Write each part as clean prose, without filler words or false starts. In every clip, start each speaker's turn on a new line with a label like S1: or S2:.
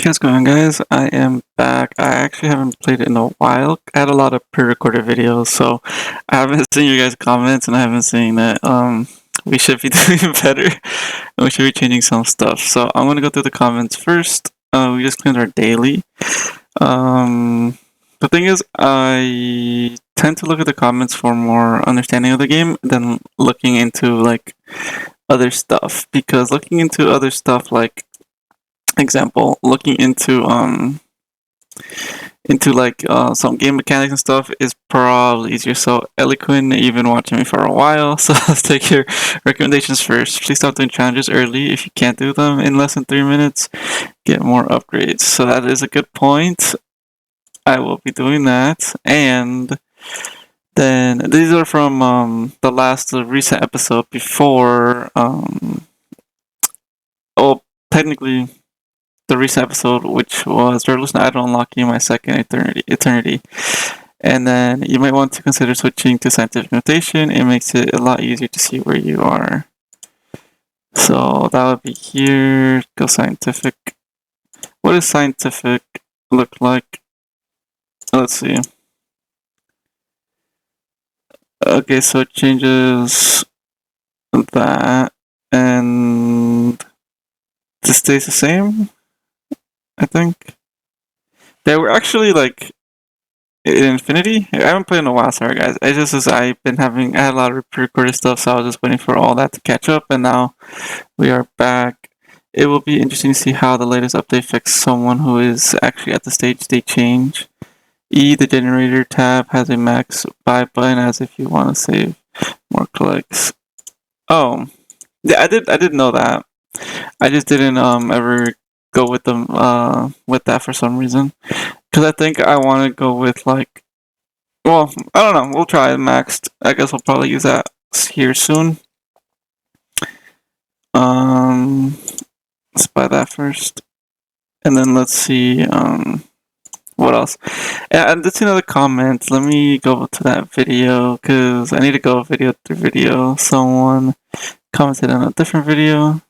S1: How's it going, guys? I am back. I actually haven't played it in a while. I had a lot of pre-recorded videos, so I haven't seen your guys' comments, and I haven't seen that we should be doing better, and we should be changing some stuff. So I'm gonna go through the comments first. We just cleaned our daily. Um, the thing is, I tend to look at the comments for more understanding of the game than looking into like other stuff, because looking into other stuff like example, looking into like some game mechanics and stuff is probably easier. So Eloquent, you've been watching me for a while, so let's take your recommendations first. Please stop doing challenges early if you can't do them in less than 3 minutes. Get more upgrades. So that is a good point. I will be doing that. And then these are from the last recent episode before oh technically the recent episode, which was Revolution Idol unlocking my second eternity. And then you might want to consider switching to scientific notation. It makes it a lot easier to see where you are. So that would be here. Go scientific. What does scientific look like? Let's see. Okay, so it changes that, and this stays the same, I think. They were actually like Infinity? I haven't played in a while, sorry guys. I just as I had a lot of pre-recorded stuff, so I was just waiting for all that to catch up, and now we are back. It will be interesting to see how the latest update affects someone who is actually at the stage they change. The generator tab has a max buy button as if you want to save more clicks. Oh, yeah, I did know that. I just didn't ever go with them with that for some reason. Because I think I want to go with like, well, I don't know. We'll try it maxed. I guess we'll probably use that here soon. Let's buy that first, and then let's see what else. Yeah, and let's see another comment. Let me go to that video because I need to go video through video. Someone commented on a different video.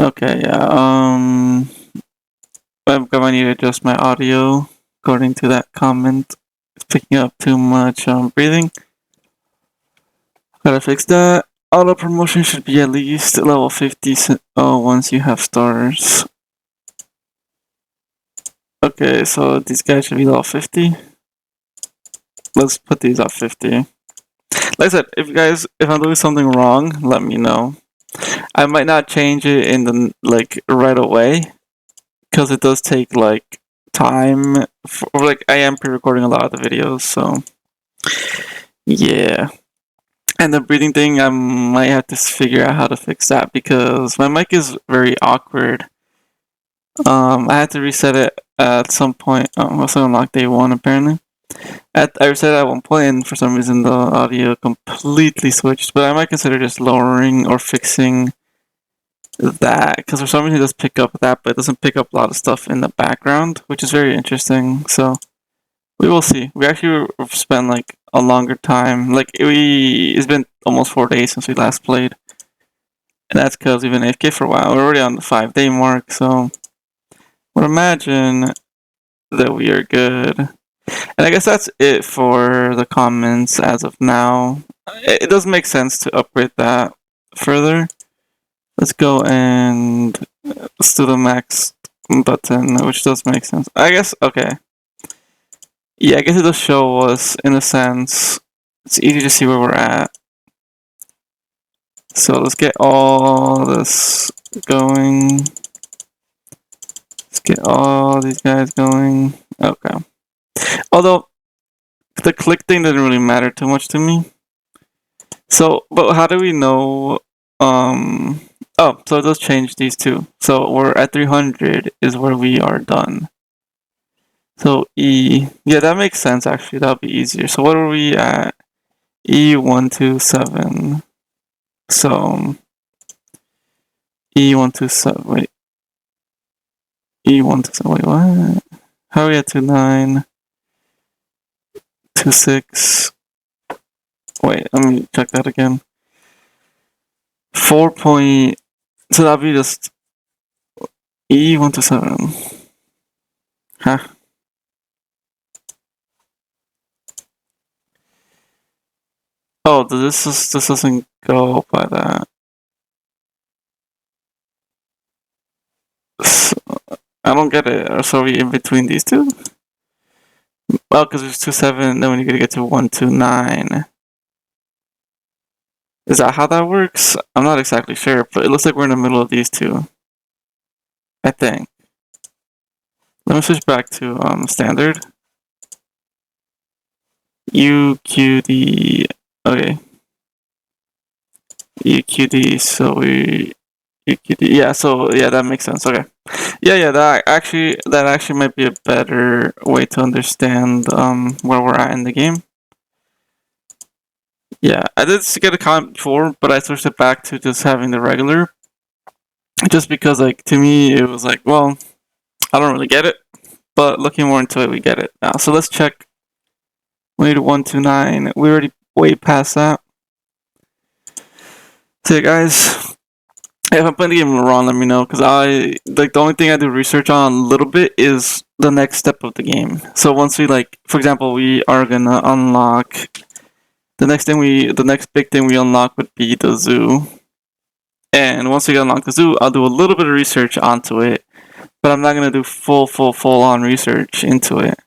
S1: Okay, yeah. I'm gonna need to adjust my audio according to that comment. It's picking up too much breathing. Gotta fix that. Auto promotion should be at least level 50 once you have stars. Okay, so these guys should be level 50. Let's put these at 50. Like I said, if I'm doing something wrong, let me know. I might not change it in the right away because it does take like time. I am pre-recording a lot of the videos, so yeah. And the breathing thing, I might have to figure out how to fix that because my mic is very awkward. I had to reset it at some point. Also unlocked day 1 apparently. I reset it at one point, and for some reason the audio completely switched. But I might consider just lowering or fixing that because for some reason it does pick up that, but it doesn't pick up a lot of stuff in the background, which is very interesting. So we will see. We actually spent like a longer time. It's been almost 4 days since we last played, and that's because we've been AFK for a while. We're already on the 5-day mark, so would imagine that we are good. And I guess that's it for the comments as of now. It does make sense to upgrade that further. Let's go and let's do the max button, which does make sense. I guess, okay. Yeah, I guess it does show us, in a sense, it's easy to see where we're at. So let's get all this going. Let's get all these guys going. Okay. Although, the click thing doesn't really matter too much to me. So, but how do we know, oh, so it does change these two. So we're at 300 is where we are done. So yeah, that makes sense actually. That'll be easier. So what are we at? E127. So E127. Wait. E127. Wait, what? How are we at 29? 26. Wait, let me check that again. 4 point. So that'll be just E127. Huh. Oh, this doesn't go by that. So, I don't get it. So are we in between these two? Well, because there's 27, then when you get to 129. Is that how that works? I'm not exactly sure, but it looks like we're in the middle of these two. I think. Let me switch back to standard. UQD. Okay. UQD. So we UQD. Yeah. So yeah, that makes sense. Okay. Yeah. That actually might be a better way to understand where we're at in the game. Yeah, I did get a comment before, but I switched it back to just having the regular. Just because, like, to me, it was like, well, I don't really get it, but looking more into it, we get it now. So let's check. We need 129. We're already way past that. So, yeah, guys, if I'm playing the game wrong, let me know, because the only thing I do research on a little bit is the next step of the game. So once we, like, for example, we are gonna unlock the next big thing we unlock would be the zoo. And once we unlock the zoo, I'll do a little bit of research onto it, but I'm not gonna do full on research into it.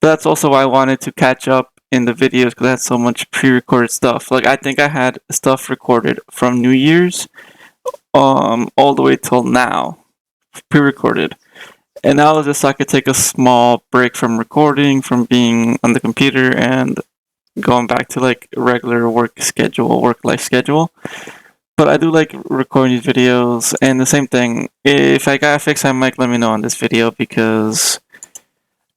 S1: But that's also why I wanted to catch up in the videos, because I had so much pre-recorded stuff. Like, I think I had stuff recorded from New Year's, all the way till now, pre-recorded. And now just so I could take a small break from recording, from being on the computer, and going back to like regular work life schedule. But I do like recording these videos, and the same thing. If I got a fix, I might let me know on this video, because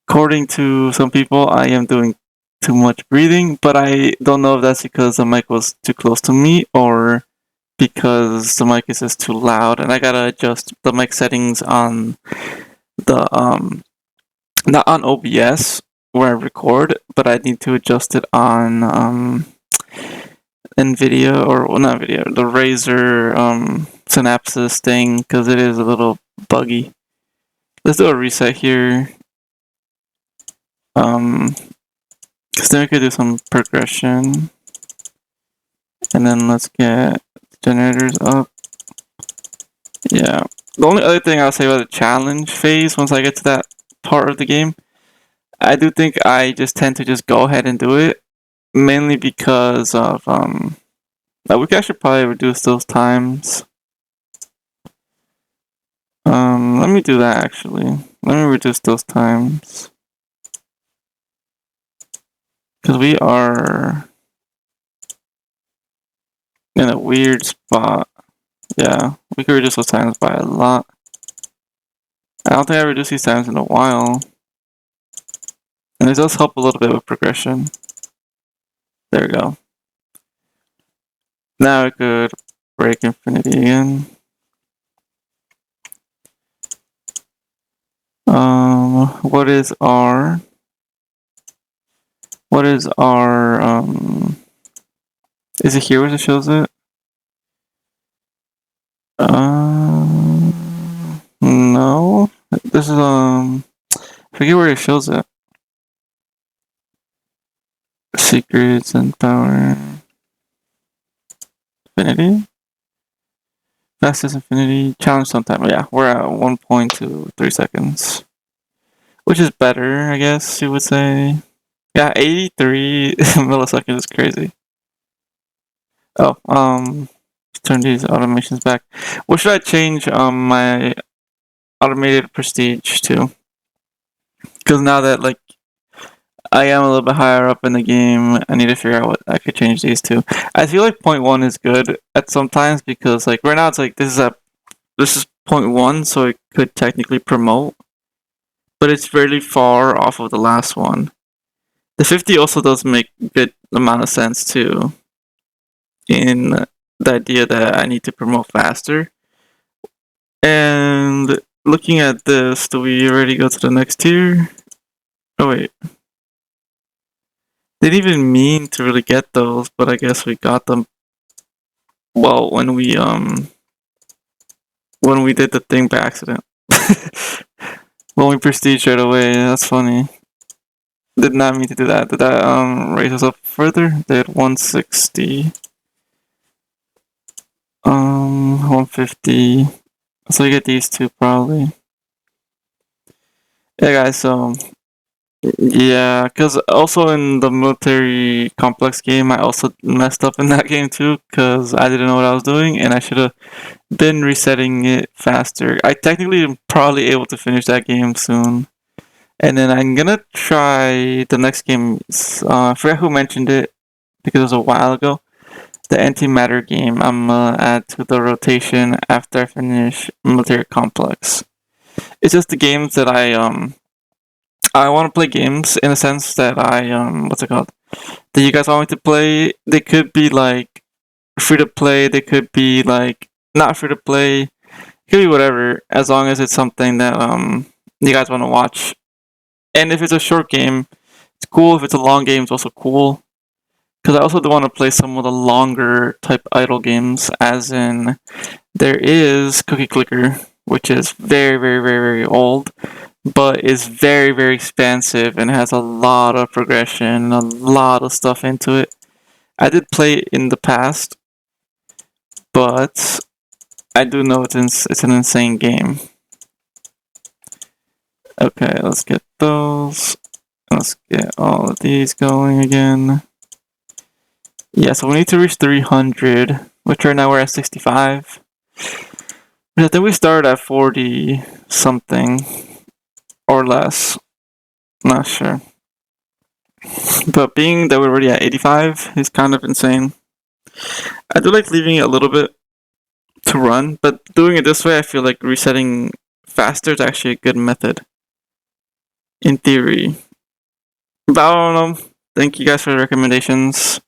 S1: according to some people, I am doing too much breathing, but I don't know if that's because the mic was too close to me or because the mic is just too loud, and I gotta adjust the mic settings on the not on OBS where I record, but I need to adjust it on NVIDIA, or well, not NVIDIA, the Razer Synapses thing, because it is a little buggy. Let's do a reset here. Because then we could do some progression, and then let's get generators up. Yeah. The only other thing I'll say about the challenge phase, once I get to that part of the game, I do think I just tend to just go ahead and do it, mainly because of we could actually probably reduce those times. Let me do that actually. Let me reduce those times, because we are in a weird spot. Yeah, we could reduce those times by a lot. I don't think I reduced these times in a while. And it does help a little bit with progression. There we go. Now I could break infinity again. What is our is it here where it shows it? No. This is I forget where it shows it. Secrets and power. Infinity? Fastest infinity. Challenge sometime. Yeah, we're at 1.23 seconds. Which is better, I guess you would say. Yeah, 83 milliseconds is crazy. Oh, turn these automations back. What should I change my automated prestige to? Because now that, like, I am a little bit higher up in the game, I need to figure out what I could change these to. I feel like 0.1 is good at sometimes, because like right now it's like this is 0.1, so it could technically promote, but it's fairly far off of the last one. The 50 also does make a good amount of sense too, in the idea that I need to promote faster. And looking at this, do we already go to the next tier? Oh wait. Didn't even mean to really get those, but I guess we got them Well, when we did the thing by accident. When we prestige right away, that's funny. Did not mean to do that. Did that raise us up further? Did 160. 150. So we get these two probably. Yeah, guys. So yeah, because also in the military complex game, I also messed up in that game too because I didn't know what I was doing and I should have been resetting it faster. I technically am probably able to finish that game soon. And then I'm gonna try the next game. I forgot who mentioned it because it was a while ago. The antimatter game I'm gonna add to the rotation after I finish Military Complex. It's just the games that I want to play games in a sense that what's it called? That you guys want me to play. They could be like free to play. They could be like not free to play. It could be whatever, as long as it's something that you guys want to watch. And if it's a short game, it's cool. If it's a long game, it's also cool. Because I also do want to play some of the longer type idle games, as in there is Cookie Clicker, which is very, very, very, very old, but is very, very expansive and has a lot of progression and a lot of stuff into it. I did play it in the past, but I do know it's an insane game. Okay, let's get those. Let's get all of these going again. Yeah, so we need to reach 300, which right now we're at 65. I think we started at 40 something or less. Not sure. But being that we're already at 85 is kind of insane. I do like leaving it a little bit to run, but doing it this way, I feel like resetting faster is actually a good method. In theory. But I don't know. Thank you guys for the recommendations.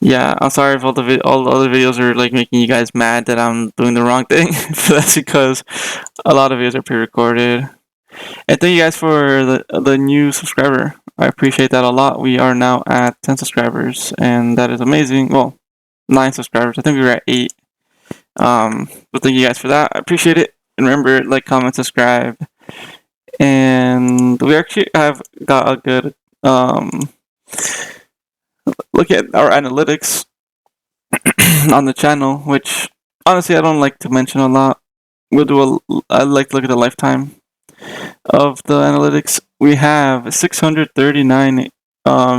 S1: Yeah, I'm sorry if all the other videos are like making you guys mad that I'm doing the wrong thing. That's because a lot of videos are pre-recorded. And thank you guys for the new subscriber. I appreciate that a lot. We are now at 10 subscribers, and that is amazing. Well, 9 subscribers. I think we were at 8. But thank you guys for that. I appreciate it. And remember, like, comment, subscribe. And we actually have got a good look at our analytics on the channel, which honestly I don't like to mention a lot. I like to look at the lifetime of the analytics. We have 639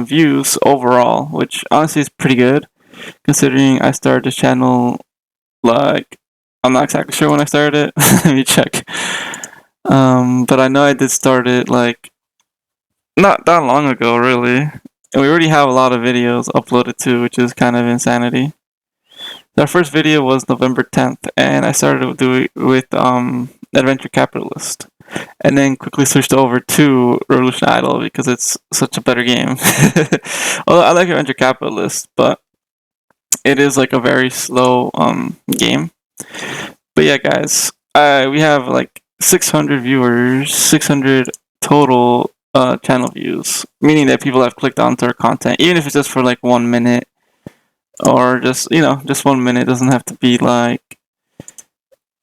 S1: views overall, which honestly is pretty good considering I started the channel like I'm not exactly sure when I started it. Let me check. But I know I did start it like not that long ago, really. And we already have a lot of videos uploaded too, which is kind of insanity. Our first video was November 10th, and I started with Adventure Capitalist, and then quickly switched over to Revolution Idol because it's such a better game. Although I like Adventure Capitalist, but it is like a very slow game. But yeah, guys, we have like 600 viewers, 600 total channel views, meaning that people have clicked onto our content, even if it's just for like 1 minute or just just 1 minute. It doesn't have to be like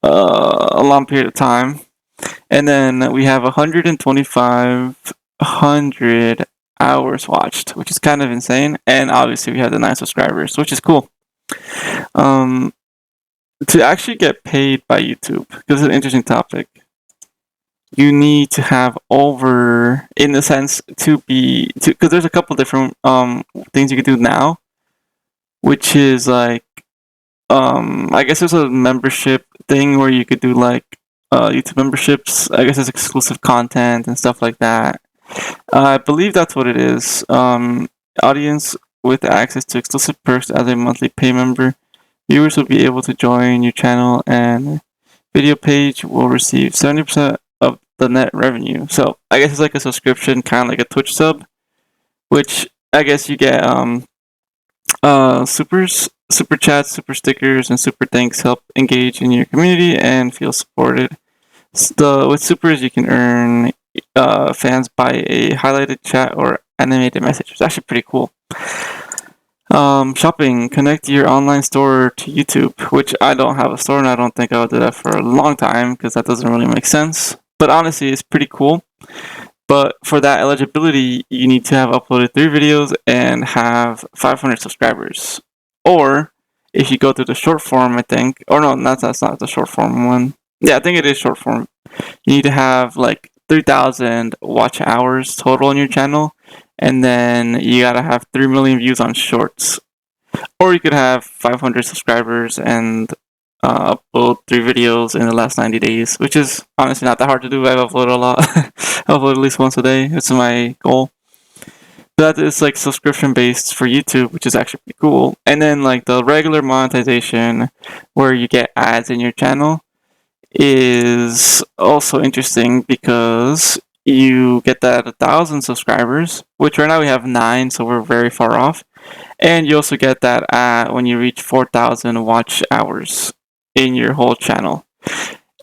S1: a long period of time. And then we have 125 hours watched, which is kind of insane. And obviously we have the 9 subscribers, which is cool. To actually get paid by YouTube, because it's an interesting topic, you need to have over, in a sense, because there's a couple different things you can do now, which is like I guess there's a membership thing where you could do like YouTube memberships. I guess it's exclusive content and stuff like that. I believe that's what it is. Audience with access to exclusive perks as a monthly pay member. Viewers will be able to join your channel, and video page will receive 70% of the net revenue. So I guess it's like a subscription, kind of like a Twitch sub, which I guess you get super chats, super stickers, and super thanks help engage in your community and feel supported. With supers, you can earn fans by a highlighted chat or animated message. It's actually pretty cool. Shopping. Connect your online store to YouTube, which I don't have a store and I don't think I would do that for a long time because that doesn't really make sense. But honestly, it's pretty cool. But for that eligibility, you need to have uploaded 3 videos and have 500 subscribers. Or if you go through the short form, I think, or no, that's not the short form one. Yeah, I think it is short form. You need to have like 3,000 watch hours total on your channel, and then you gotta have 3 million views on shorts. Or you could have 500 subscribers and upload 3 videos in the last 90 days, which is honestly not that hard to do. I've uploaded a lot. I upload at least once a day. It's my goal. That is like subscription based for YouTube, which is actually pretty cool. And then like the regular monetization, where you get ads in your channel, is also interesting because you get that at 1,000 subscribers, which right now we have 9, so we're very far off. And you also get that at when you reach 4,000 watch hours in your whole channel.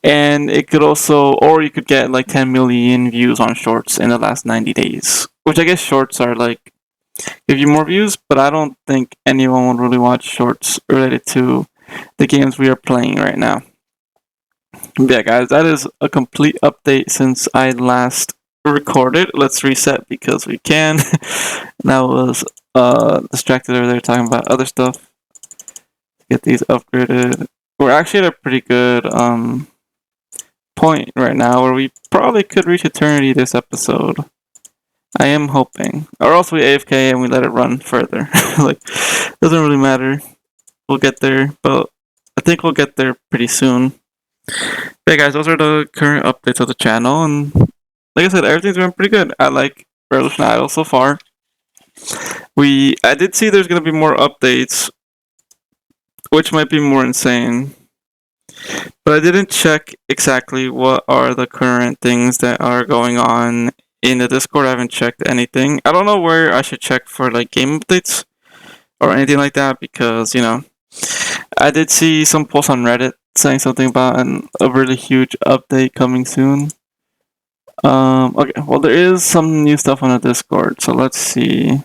S1: And it could also, or you could get like 10 million views on shorts in the last 90 days, which I guess shorts are like give you more views, but I don't think anyone would really watch shorts related to the games we are playing right now. But yeah, guys, that is a complete update since I last recorded. Let's reset because we can. That was distracted over there talking about other stuff. Get these upgraded. We're actually at a pretty good point right now where we probably could reach eternity this episode. I am hoping. Or else we AFK and we let it run further. Like, doesn't really matter. We'll get there, but I think we'll get there pretty soon. But yeah, guys, those are the current updates of the channel, and like I said, everything's been pretty good. I like Revolution Idol so far. I did see there's gonna be more updates, which might be more insane. But I didn't check exactly what are the current things that are going on in the Discord. I haven't checked anything. I don't know where I should check for like game updates or anything like that because, you know, I did see some posts on Reddit saying something about a really huge update coming soon. Okay, well, there is some new stuff on the Discord, so let's see.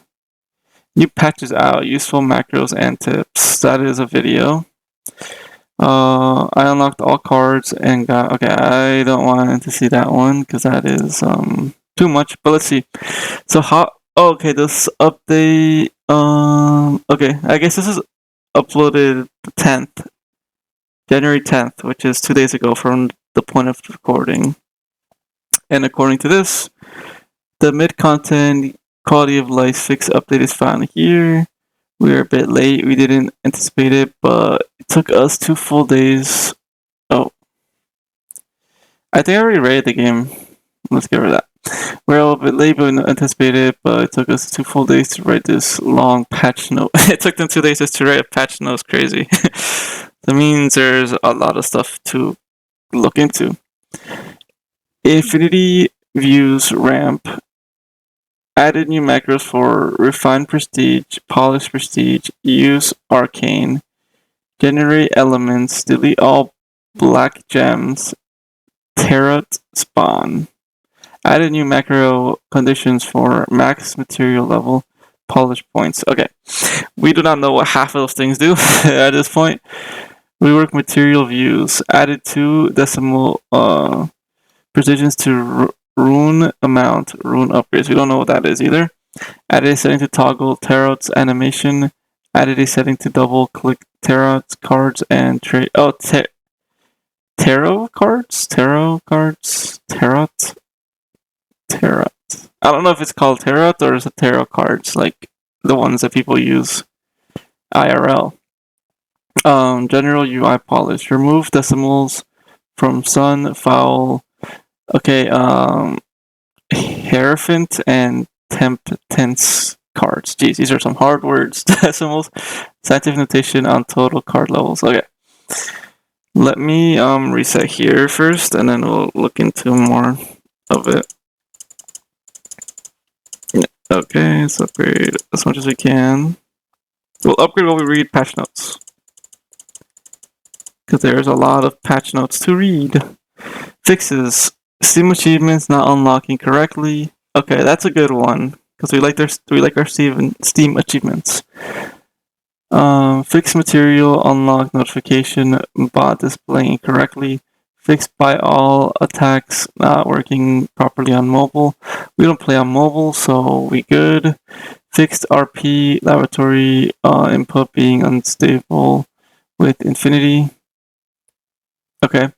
S1: New patches out, useful macros and tips. That is a video. I unlocked all cards and got. Okay, I don't want to see that one because that is too much. But let's see. So how? Oh, okay, this update. Okay, I guess this is uploaded the 10th, January 10th, which is 2 days ago from the point of recording. And according to this, the mid-content quality of life fix update is found here. We are a bit late. We didn't anticipate it, but it took us 2 full days. Oh. I think I already rated the game. Let's get rid of that. We're a little bit late, but we didn't anticipate it, but it took us 2 full days to write this long patch note. It took them 2 days just to write a patch note. It's crazy. That means there's a lot of stuff to look into. Infinity Views ramp. Added new macros for Refine Prestige, Polish Prestige, Use Arcane, Generate Elements, Delete all Black Gems, Tarot Spawn. Added new macro conditions for Max Material Level, Polish Points. Okay, we do not know what half of those things do at this point. Rework Material Views. Added 2 decimal precisions to rune amount, rune upgrades. We don't know what that is either. Added a setting to toggle tarot's animation. Added a setting to double click tarot cards and trade. Oh, tarot cards? Tarot cards? Tarot? Tarot. I don't know if it's called tarot or is it tarot cards, like the ones that people use IRL. General UI polish. Remove decimals from sun, foul. Okay, Hierophant and Temp Tense cards. Jeez, these are some hard words. Decimals. Scientific notation on total card levels. Okay. Let me reset here first, and then we'll look into more of it. Yeah. Okay, let's upgrade as much as we can. We'll upgrade while we read patch notes. Because there's a lot of patch notes to read. Fixes. Steam achievements not unlocking correctly. Okay, that's a good one because we like our Steam achievements. Fixed material unlock notification bot displaying incorrectly. Fixed by all attacks not working properly on mobile. We don't play on mobile, so we good. Fixed RP laboratory input being unstable with Infinity. Okay.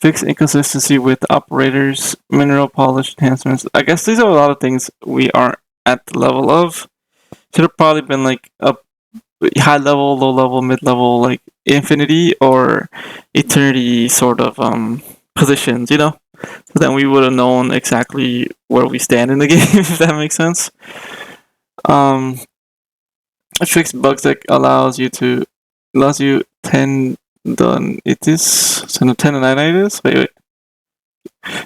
S1: Fixed inconsistency with operators, mineral polish enhancements. I guess these are a lot of things we aren't at the level of. Should have probably been like a high level, low level, mid level, like Infinity or Eternity sort of positions, you know? So then we would have known exactly where we stand in the game, if that makes sense. Fixed bugs that allows you 10 tendinitis. Wait.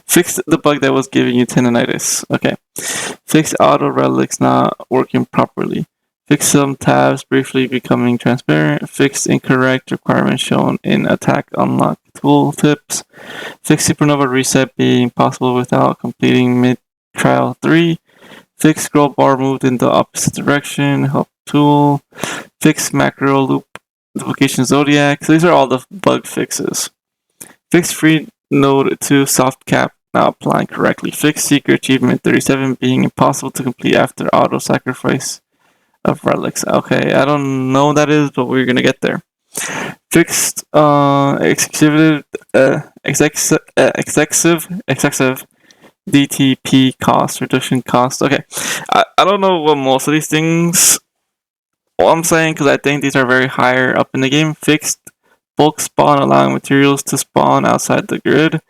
S1: Fix the bug that was giving you tendinitis. Okay. Fix auto relics not working properly. Fix some tabs briefly becoming transparent. Fix incorrect requirements shown in attack unlock tool tips. Fix supernova reset being possible without completing mid trial 3. Fix scroll bar moved in the opposite direction. Help tool. Fix macro loop duplication zodiac. So these are all the bug fixes. Fix free node to soft cap not applying correctly. Fix secret achievement 37 being impossible to complete after auto sacrifice of relics. Okay, I don't know what that is, but we're gonna get there. Fixed excessive DTP cost, reduction cost. Okay, I don't know what most of these things I'm saying because I think these are very higher up in the game. Fixed bulk spawn, allowing materials to spawn outside the grid.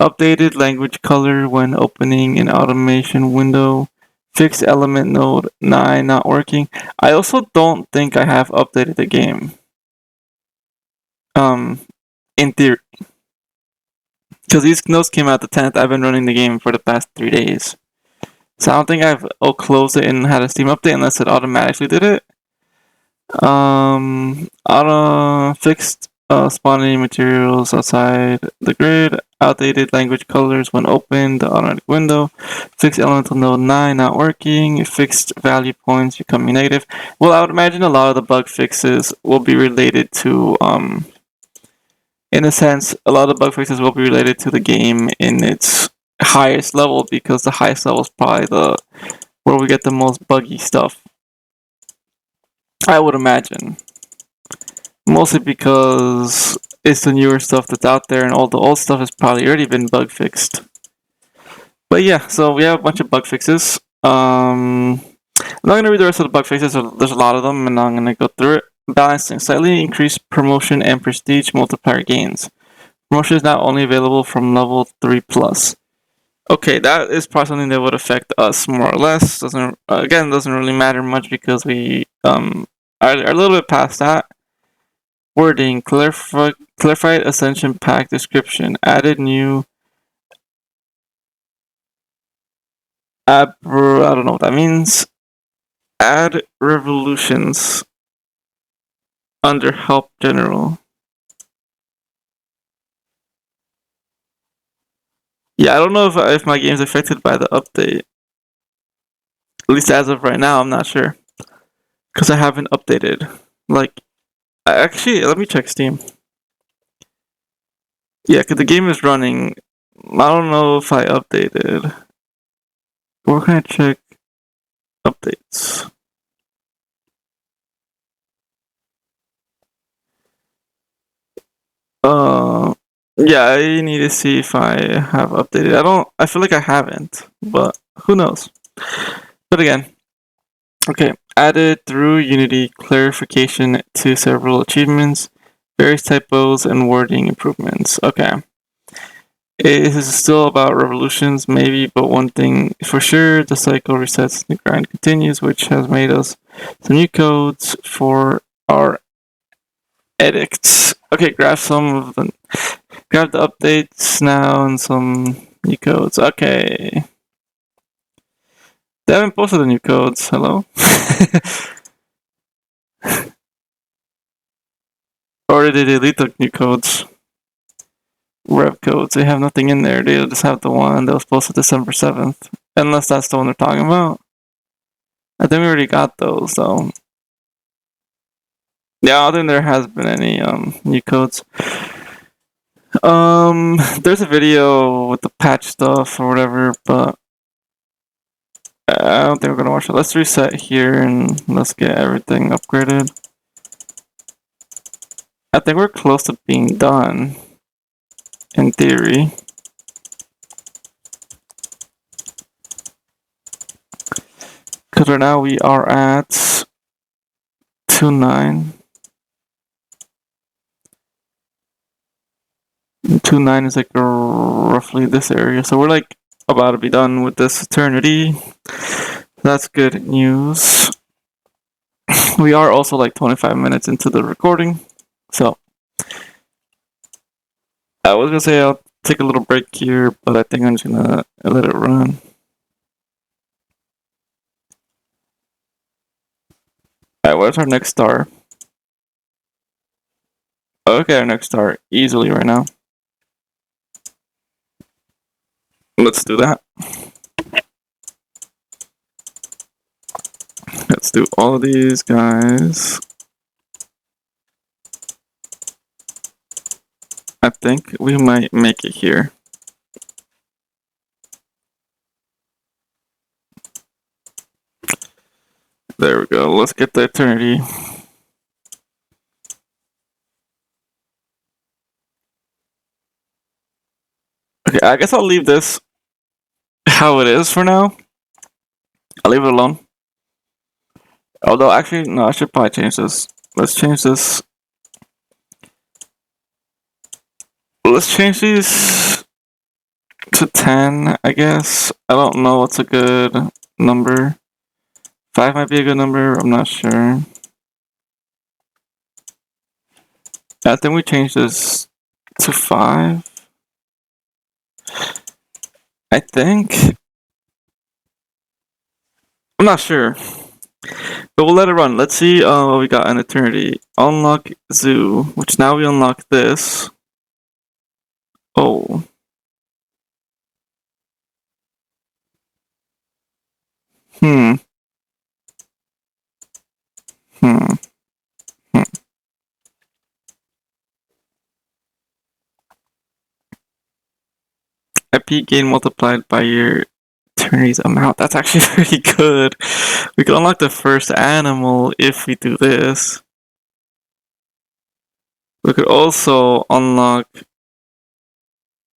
S1: Updated language color when opening an automation window. Fixed element node 9 not working. I also don't think I have updated the game. In theory. Because these notes came out the 10th, I've been running the game for the past 3 days. So I don't think I've closed it and had a Steam update unless it automatically did it. Fixed spawning materials outside the grid. Outdated language colors when opened, the automatic window. Fixed elemental node 9 not working. Fixed value points becoming negative. Well, I would imagine a lot of the bug fixes will be related to in a sense, a lot of bug fixes will be related to the game in its highest level because the highest level is probably where we get the most buggy stuff. I would imagine. Mostly because it's the newer stuff that's out there and all the old stuff has probably already been bug fixed. But yeah, so we have a bunch of bug fixes. I'm not going to read the rest of the bug fixes, there's a lot of them, and I'm going to go through it. Balancing. Slightly increased promotion and prestige multiplier gains. Promotion is now only available from level 3+. Okay, that is probably something that would affect us more or less. Doesn't really matter much because we are a little bit past that. Wording. Clarified Ascension Pack description. Added new I don't know what that means. Add revolutions under help general. Yeah, I don't know if my game's affected by the update. At least as of right now, I'm not sure. Because I haven't updated. Like, actually, let me check Steam. Yeah, because the game is running. I don't know if I updated. Where can I check updates? Yeah, I need to see if I have updated. I feel like I haven't, but who knows? But again, okay, added through Unity clarification to several achievements, various typos, and wording improvements. Okay. It is still about revolutions, maybe, but one thing for sure, the cycle resets, the grind continues, which has made us some new codes for our edicts. Okay, grab the updates now and some new codes. Okay. They haven't posted the new codes. Hello? Or did they delete the new codes? Rev codes. They have nothing in there. They just have the one that was posted December 7th. Unless that's the one they're talking about. I think we already got those, though. Yeah, I don't think there has been any new codes. There's a video with the patch stuff or whatever, but I don't think we're gonna watch it. Let's reset here and let's get everything upgraded. I think we're close to being done, in theory. Because right now we are at 2.9. 2.9 is like roughly this area. So we're like about to be done with this eternity. That's good news. We are also like 25 minutes into the recording. So I was gonna say I'll take a little break here, but I think I'm just gonna let it run. Alright, what's our next star? Okay, our next star easily right now. Let's do that. Let's do all of these guys. I think we might make it here. There we go. Let's get the eternity. Okay, I guess I'll leave this how it is for now. I'll leave it alone. Although, actually, no, I should probably change this. Let's change this. Let's change these to 10, I guess. I don't know what's a good number. 5 might be a good number. I'm not sure. I think we change this to 5. I think. I'm not sure. But we'll let it run. Let's see what we got in eternity. Unlock zoo, which now we unlock this. Oh. Hmm. IP gain multiplied by your eternity's amount. That's actually pretty good. We can unlock the first animal if we do this. We could also unlock.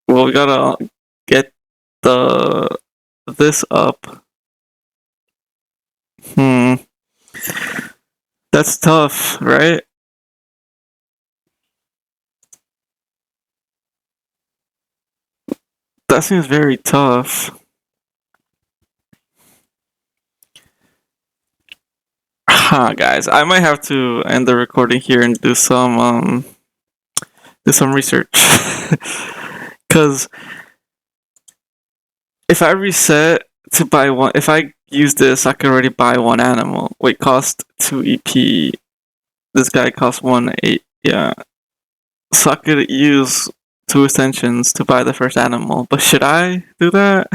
S1: Well, we gotta get this up. That's tough, right? That seems very tough. Guys, I might have to end the recording here and do some research. Cause if I reset to buy one, if I use this, I could already buy one animal. Wait, cost 2 EP. This guy costs 1.8. Yeah. So I could use 2 extensions to buy the first animal. But should I do that?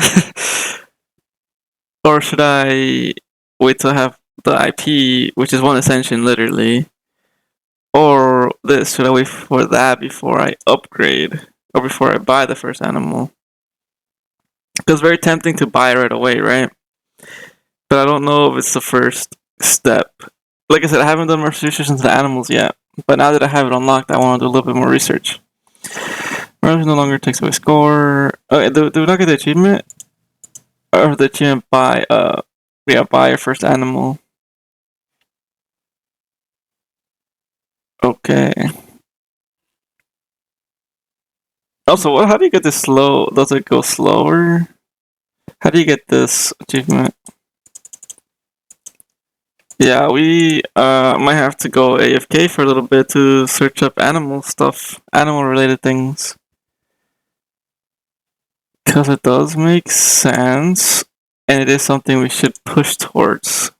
S1: Or should I wait till I have the IP, which is 1 extension literally? Or this, should I wait for that before I upgrade? Or before I buy the first animal? Because it's very tempting to buy right away, right? But I don't know if it's the first step. Like I said, I haven't done much research into the animals yet. But now that I have it unlocked, I want to do a little bit more research. Revenge no longer takes away score. Okay, do we not get the achievement? Or the achievement by buy your first animal. Okay. Also, how do you get this slow? Does it go slower? How do you get this achievement? Yeah, we might have to go AFK for a little bit to search up animal stuff, animal related things. Because it does make sense, and it is something we should push towards.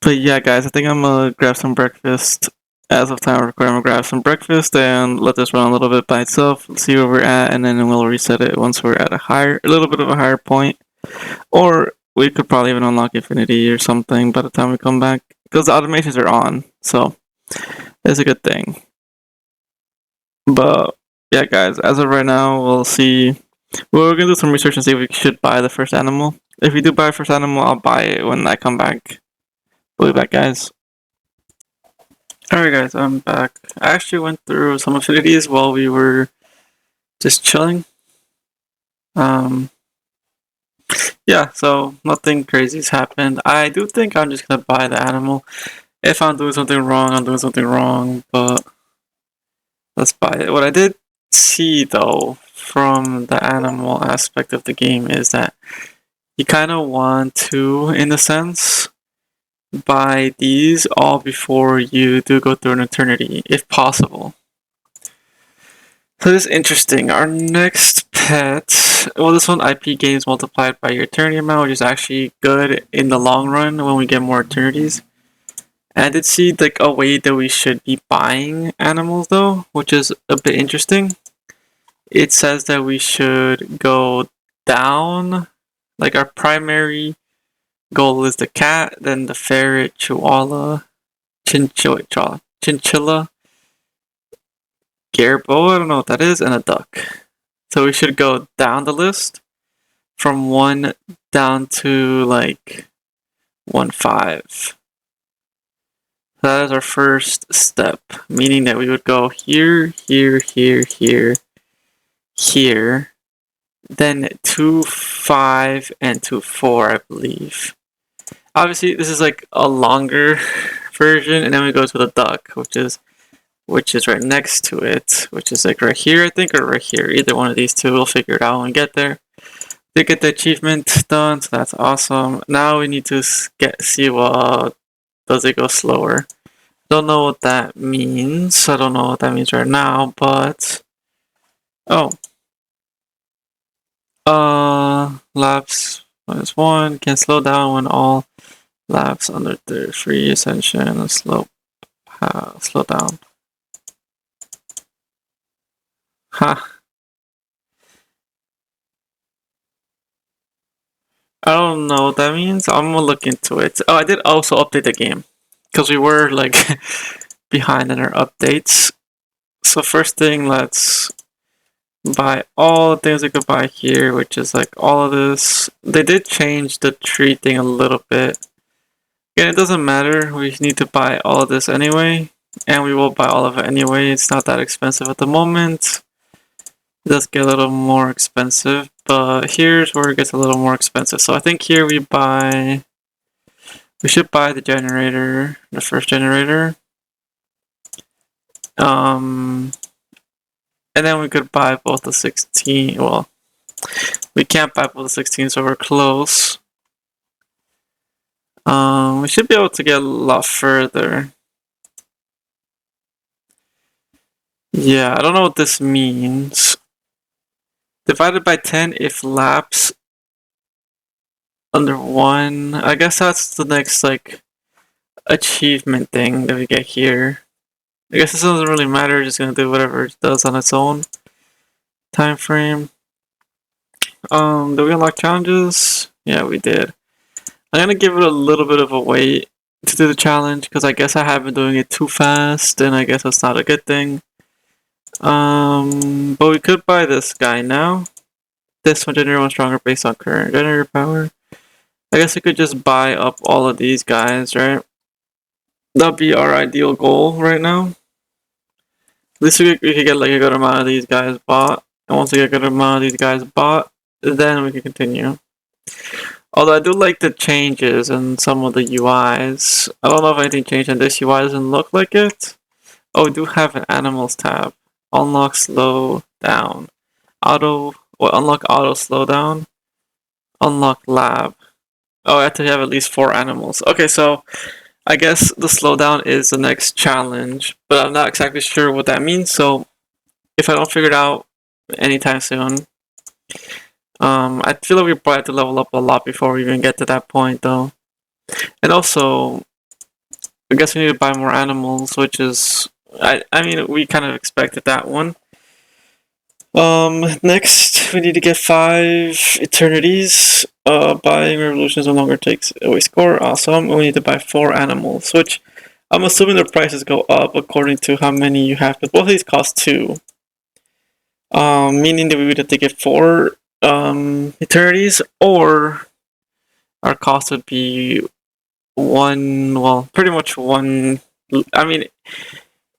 S1: But yeah, guys, I think I'm gonna grab some breakfast. As of time of recording, I'm gonna grab some breakfast and let this run a little bit by itself. Let's see where we're at, and then we'll reset it once we're at a little bit of a higher point. Or we could probably even unlock Infinity or something by the time we come back. because the automations are on, so it's a good thing. But yeah, guys, as of right now, we'll see. We're gonna do some research and see if we should buy the first animal. If we do buy the first animal, I'll buy it when I come back. We'll be back, guys. Alright, guys, I'm back. I actually went through some affinities while we were just chilling. Yeah, so nothing crazy's happened. I do think I'm just gonna buy the animal. If I'm doing something wrong, I'm doing something wrong, but let's buy it. What I did see, though, from the animal aspect of the game is that you kind of want to, in a sense, buy these all before you do go through an eternity, if possible. So this is interesting. Our next pet, well, this one IP gains multiplied by your eternity amount, which is actually good in the long run when we get more eternities. And I did see like a way that we should be buying animals though, which is a bit interesting. It says that we should go down, like our primary goal is the cat, then the ferret, chihuahua, chinchilla, Gerbo, I don't know what that is, and a duck. So we should go down the list from 1 down to like 1-5. That is our first step, meaning that we would go here, here, here, here, here, then 2-5 and 2-4, I believe. Obviously, this is like a longer version, and then we go to the duck, which is right next to it, which is like right here, I think, or right here. Either one of these two, we'll figure it out when we get there. Did get the achievement done, so that's awesome. Now we need to see what does it go slower. Don't know what that means. I don't know what that means right now, but laps -1 can slow down when all laps under the free ascension and slow down. I don't know what that means. I'm gonna look into it. Oh, I did also update the game because we were like behind in our updates. So first thing, let's buy all the things we could buy here, which is like all of this. They did change the tree thing a little bit. Again, it doesn't matter. We need to buy all of this anyway, and we will buy all of it anyway. It's not that expensive at the moment. It does get a little more expensive, but here's where it gets a little more expensive. So I think here we should buy the generator, the first generator. And then we could buy both the 16. Well, we can't buy both the 16, so we're close. We should be able to get a lot further. Yeah, I don't know what this means. Divided by 10 if laps under 1. I guess that's the next like achievement thing that we get here. I guess this doesn't really matter, just gonna do whatever it does on its own time frame. Did we unlock challenges? Yeah, we did. I'm gonna give it a little bit of a wait to do the challenge because I guess I have been doing it too fast, and I guess that's not a good thing. But we could buy this guy now. This one, generator 1 stronger based on current generator power. I guess we could just buy up all of these guys, right? That'd be our ideal goal right now. At least we could get like a good amount of these guys bought. And once we get a good amount of these guys bought, then we can continue. Although I do like the changes in some of the UIs. I don't know if anything changed and this UI doesn't look like it. Oh, we do have an animals tab. Unlock slow down. Unlock auto slowdown. Unlock lab. Oh, I have to have at least 4 animals. Okay, so I guess the slowdown is the next challenge, but I'm not exactly sure what that means. So if I don't figure it out anytime soon, I feel like we probably have to level up a lot before we even get to that point, though. And also, I guess we need to buy more animals, which is, I mean, we kind of expected that one. Next we need to get 5 eternities. Buying revolutions no longer takes away score. Awesome. We need to buy 4 animals, which I'm assuming the prices go up according to how many you have. But both of these cost 2. Meaning that we would have to get 4 eternities, or our cost would be 1. Well, pretty much 1. I mean,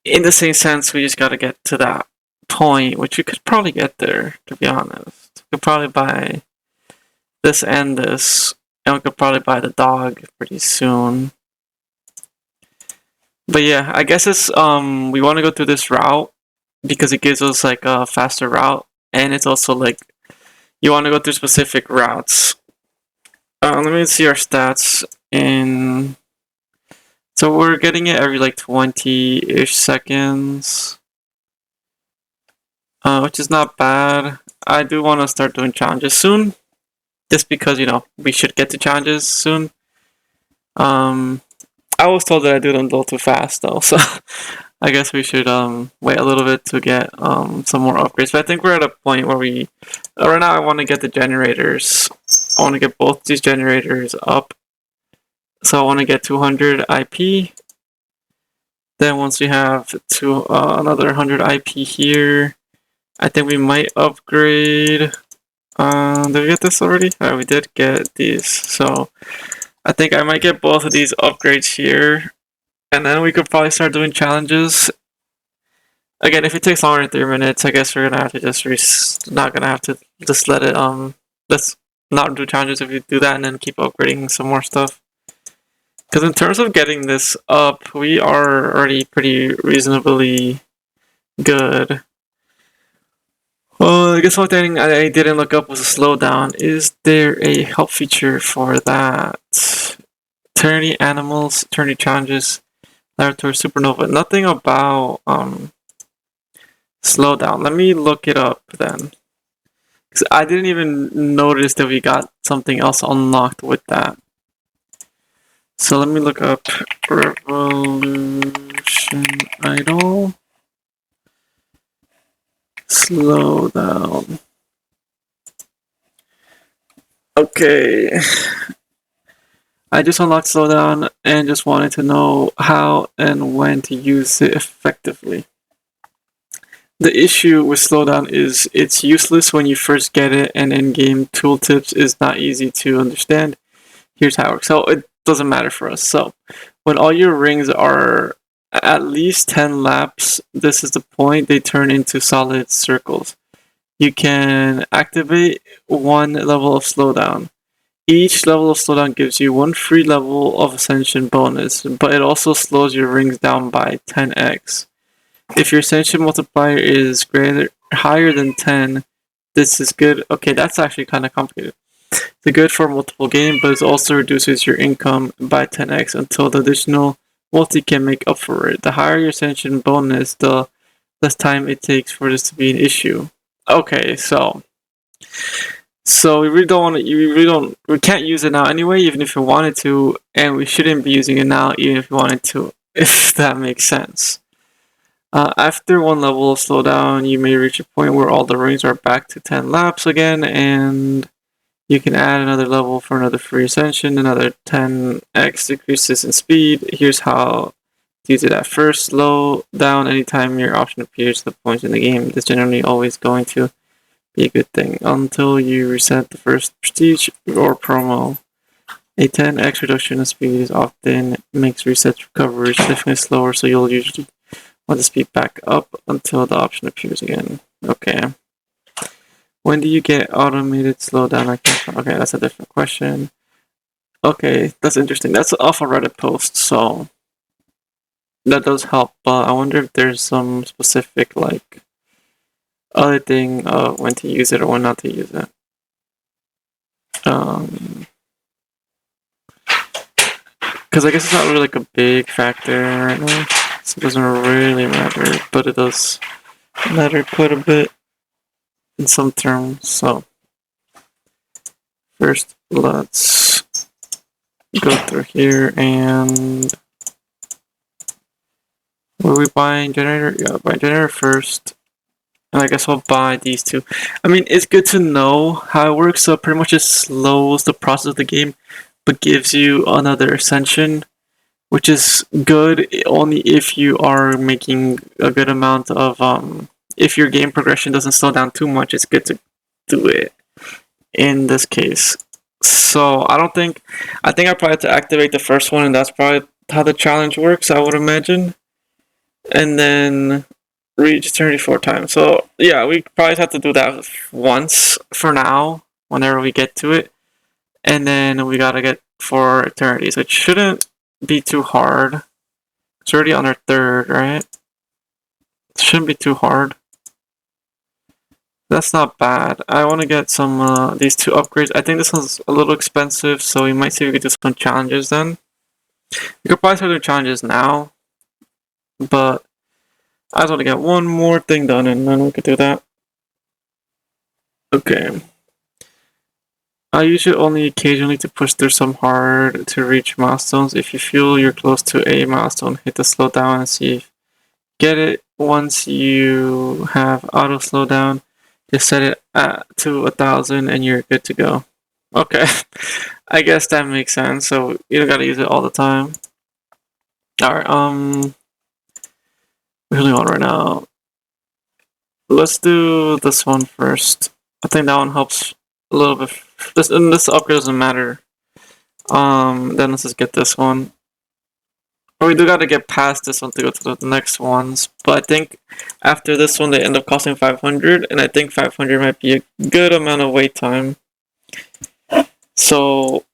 S1: in the same sense, we just gotta get to that point, which we could probably get there, to be honest. We could probably buy this and this, and we could probably buy the dog pretty soon. But yeah, I guess it's we want to go through this route because it gives us like a faster route, and it's also like you want to go through specific routes. Let me see our stats in. So we're getting it every like 20-ish seconds, which is not bad. I do want to start doing challenges soon, just because, you know, we should get to challenges soon. I was told that I do them a little too fast though, so I guess we should wait a little bit to get some more upgrades. But I think we're at a point where we right now I want to get the generators. I want to get both these generators up. So I want to get 200 IP. Then once we have another 100 IP here, I think we might upgrade. Did we get this already? We did get these. So I think I might get both of these upgrades here, and then we could probably start doing challenges. Again, if it takes longer than 3 minutes, I guess we're gonna have to just not gonna have to just let it let's not do challenges if we do that and then keep upgrading some more stuff. Because in terms of getting this up, we are already pretty reasonably good. Well, I guess one thing I didn't look up was a slowdown. Is there a help feature for that? Eternity animals, eternity challenges, laboratory supernova. Nothing about slowdown. Let me look it up then. Because I didn't even notice that we got something else unlocked with that. So let me look up Revolution Idol. Slow down. Okay. I just unlocked slowdown and just wanted to know how and when to use it effectively. The issue with slowdown is it's useless when you first get it, and in-game tooltips is not easy to understand. Here's how it works. So it doesn't matter for us. So when all your rings are at least 10 laps, this is the point they turn into solid circles. You can activate 1 level of slowdown. Each level of slowdown gives you 1 free level of ascension bonus, but it also slows your rings down by 10x. If your ascension multiplier is higher than 10, this is good. Okay, that's actually kind of complicated. It's good for multiple game, but it also reduces your income by 10x until the additional multi can make up for it. The higher your ascension bonus, the less time it takes for this to be an issue. Okay, so we really don't want to. We can't use it now anyway, even if we wanted to, and we shouldn't be using it now, even if we wanted to. If that makes sense. After 1 level of slowdown, you may reach a point where all the rings are back to 10 laps again, and you can add another level for another free ascension, another 10x decreases in speed. Here's how to use it at first. Slow down anytime your option appears at the point in the game. This is generally always going to be a good thing until you reset the first prestige or promo. A 10x reduction in speed is often makes reset recovery significantly slower, so you'll usually want to speed back up until the option appears again. Okay. When do you get automated slowdown? Okay, that's a different question. Okay, that's interesting. That's off a Reddit post, so that does help. But I wonder if there's some specific like other thing when to use it or when not to use it. Because I guess it's not really like a big factor right now. So it doesn't really matter, but it does matter quite a bit in some terms. So first, let's go through here and were we buying generator? Yeah, buy generator first. And I guess I'll buy these two. I mean, it's good to know how it works, so it pretty much just slows the process of the game, but gives you another ascension, which is good only if you are making a good amount of if your game progression doesn't slow down too much, it's good to do it in this case. So I think I probably have to activate the first one, and that's probably how the challenge works, I would imagine. And then reach eternity 4 times. So yeah, we probably have to do that once for now, whenever we get to it. And then we gotta get 4 eternities, which shouldn't be too hard. It's already on our third, right? It shouldn't be too hard. That's not bad. I want to get some these 2 upgrades. I think this one's a little expensive, so we might see if we can do some challenges then. We could probably start doing challenges now, but I just want to get one more thing done and then we could do that. Okay. I use it only occasionally to push through some hard to reach milestones. If you feel you're close to a milestone, hit the slow down and see if get it. Once you have auto slowdown, just set it to 1,000 and you're good to go. Okay, I guess that makes sense. So you don't gotta use it all the time. All right, we're doing on right now. Let's do this one first. I think that one helps a little bit. This upgrade doesn't matter. Then let's just get this one. We do gotta get past this one to go to the next ones, but I think after this one they end up costing 500, and I think 500 might be a good amount of wait time. So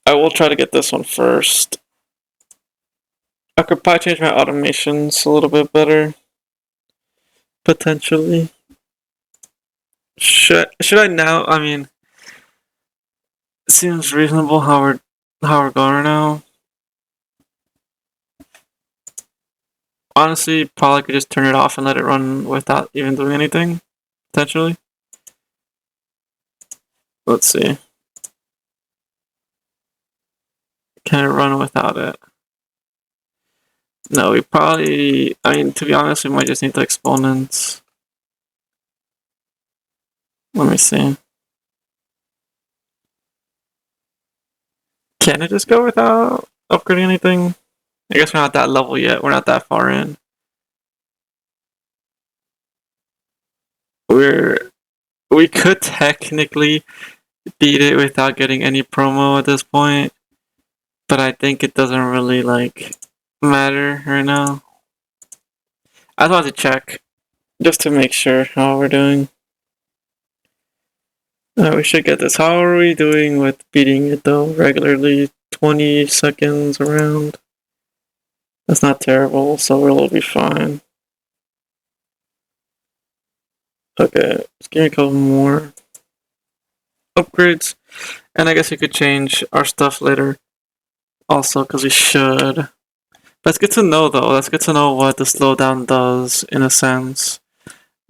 S1: I will try to get this one first. I could probably change my automations a little bit better, potentially. Should I now? I mean, it seems reasonable how we're going now. Honestly, probably could just turn it off and let it run without even doing anything, potentially. Let's see. Can it run without it? No, we probably, I mean, to be honest, we might just need the exponents. Let me see. Can it just go without upgrading anything? I guess we're not that level yet. We're not that far in. We could technically beat it without getting any promo at this point, but I think it doesn't really like matter right now. I thought to check just to make sure how we're doing. We should get this. How are we doing with beating it though regularly? 20 seconds around. That's not terrible, so we'll be fine. Okay, let's give me a couple more upgrades, and I guess we could change our stuff later also, because we should. But it's good to know though, that's good to know what the slowdown does in a sense.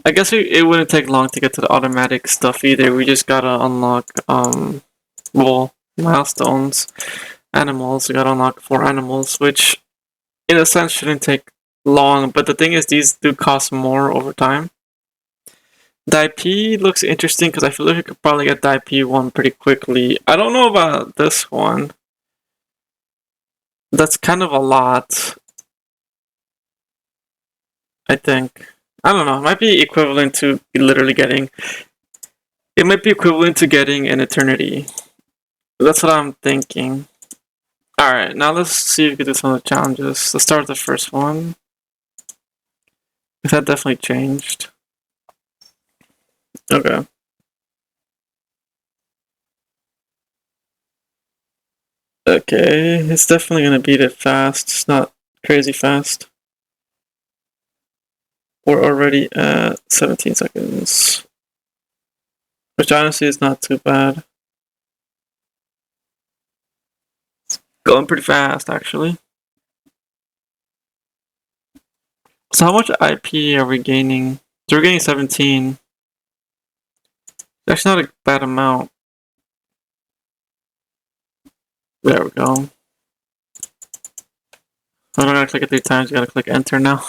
S1: I guess it wouldn't take long to get to the automatic stuff either, we just gotta unlock, well, milestones, animals, we gotta unlock 4 animals, which in a sense shouldn't take long, but the thing is these do cost more over time. The IP looks interesting because I feel like we could probably get the IP one pretty quickly. I don't know about this one. That's kind of a lot, I think. I don't know, it might be equivalent to literally getting... It might be equivalent to getting an eternity. That's what I'm thinking. Alright, now let's see if we can do some of the challenges. Let's start with the first one. That definitely changed. Okay. Okay, it's definitely gonna beat it fast. It's not crazy fast. We're already at 17 seconds. Which honestly is not too bad. It's going pretty fast, actually. So how much IP are we gaining? So we're getting 17. That's not a bad amount. There we go. I don't gotta click it 3 times, you gotta click enter now.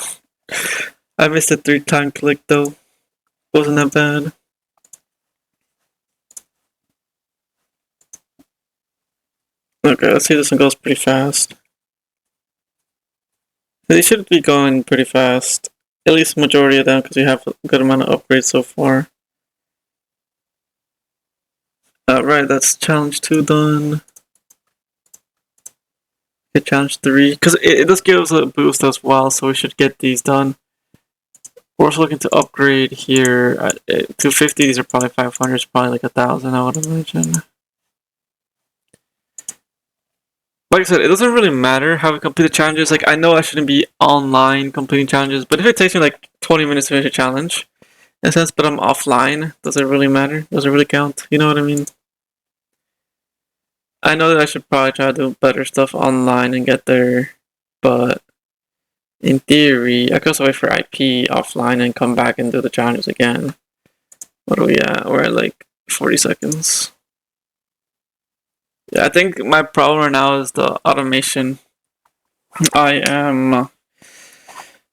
S1: I missed a 3-time click though. Wasn't that bad. Okay, let's see, this one goes pretty fast. They should be going pretty fast. At least majority of them, because we have a good amount of upgrades so far. Right, that's challenge 2 done. Get challenge 3, because it does give us a boost as well, so we should get these done. We're also looking to upgrade here at 250. These are probably 500, probably like 1,000, I would imagine. Like I said, it doesn't really matter how we complete the challenges. Like, I know I shouldn't be online completing challenges, but if it takes me like 20 minutes to finish a challenge, in a sense, but I'm offline, does it really matter? Does it really count? You know what I mean? I know that I should probably try to do better stuff online and get there, but in theory, I could also wait for IP offline and come back and do the challenges again. What are we at? We're at like 40 seconds. Yeah, I think my problem right now is the automation. My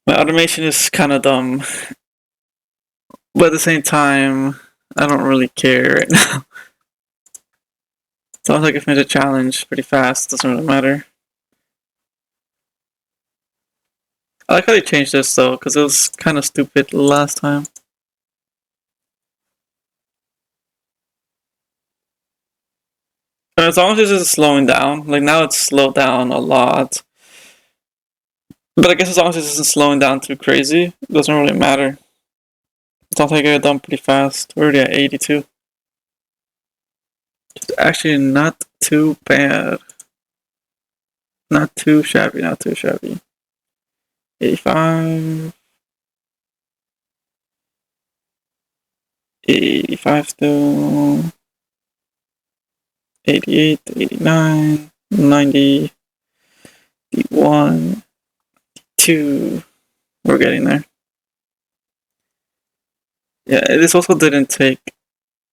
S1: automation is kind of dumb, but at the same time, I don't really care right now. Sounds like I finished a challenge pretty fast, doesn't really matter. I like how they changed this though, because it was kind of stupid last time. As long as it's just slowing down, like now it's slowed down a lot. But I guess as long as it isn't slowing down too crazy, it doesn't really matter. It sounds like I got done pretty fast. We're already at 82. It's actually not too bad. Not too shabby, not too shabby. 85. 85 still. 88, 89, 90, 81, 2. We're getting there. Yeah, this also didn't take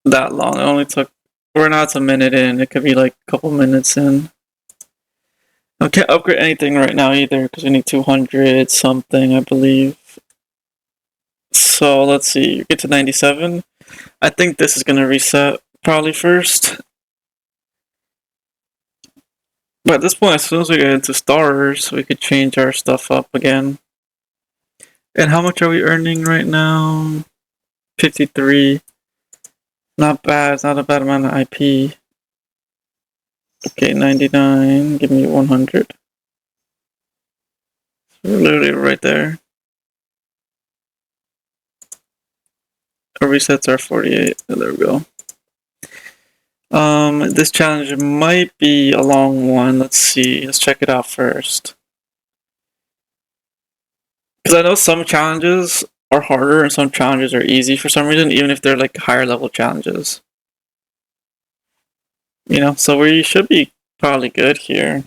S1: that long. It only took, we're not a minute in. It could be like a couple minutes in. I can't upgrade anything right now either because we need 200 something, I believe. So let's see, get to 97. I think this is going to reset probably first. But at this point, as soon as we get into stars, we could change our stuff up again. And how much are we earning right now? 53. Not bad, it's not a bad amount of IP. Okay, 99, give me 100. We're literally right there. Our resets are 48. Oh, there we go. This challenge might be a long one. Let's see. Let's check it out first. Because I know some challenges are harder and some challenges are easy for some reason, even if they're like higher level challenges. You know, so we should be probably good here.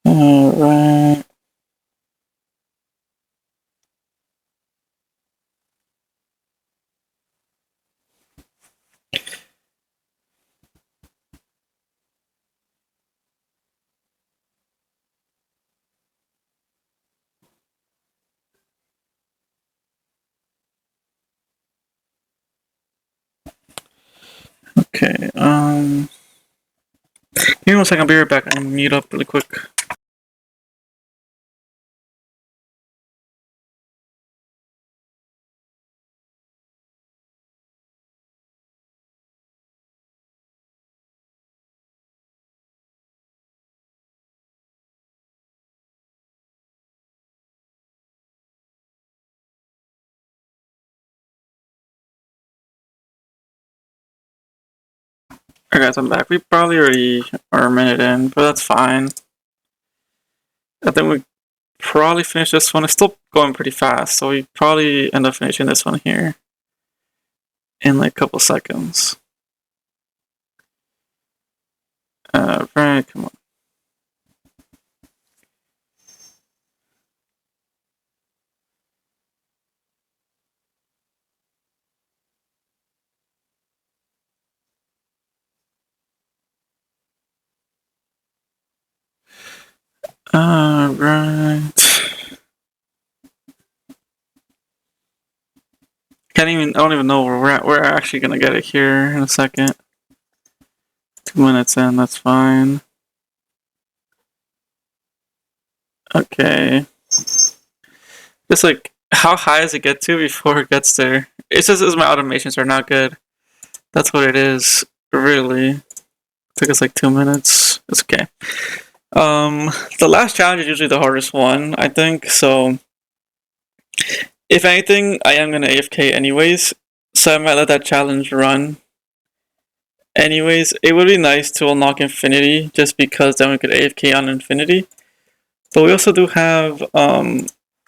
S1: Alright. Okay, give me 1 second, I'll be right back. I'm gonna mute up really quick. Alright guys, I'm back. We probably already are a minute in, but that's fine. I think we probably finish this one. It's still going pretty fast, so we probably end up finishing this one here in like a couple seconds. Alright, come on. I don't even know where we're at. We're actually gonna get it here in a second. 2 minutes in, that's fine. Okay. Just like, how high does it get to before it gets there? It's just my automations are not good. That's what it is, really. Took us like 2 minutes. It's okay. The last challenge is usually the hardest one, I think. So, if anything, I am gonna AFK anyways. So I might let that challenge run. Anyways, it would be nice to unlock Infinity, just because then we could AFK on Infinity. But we also do have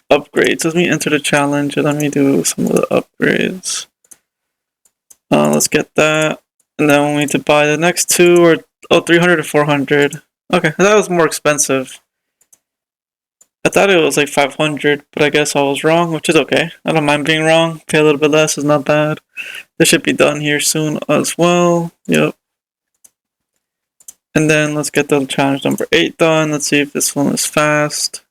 S1: upgrades. Let me enter the challenge and let me do some of the upgrades. Let's get that. And then we need to buy the next two, or 300 or 400. Okay, that was more expensive. I thought it was like 500, but I guess I was wrong, which is okay. I don't mind being wrong. Pay a little bit less is not bad. This should be done here soon as well. Yep. And then let's get the challenge number 8 done. Let's see if this one is fast.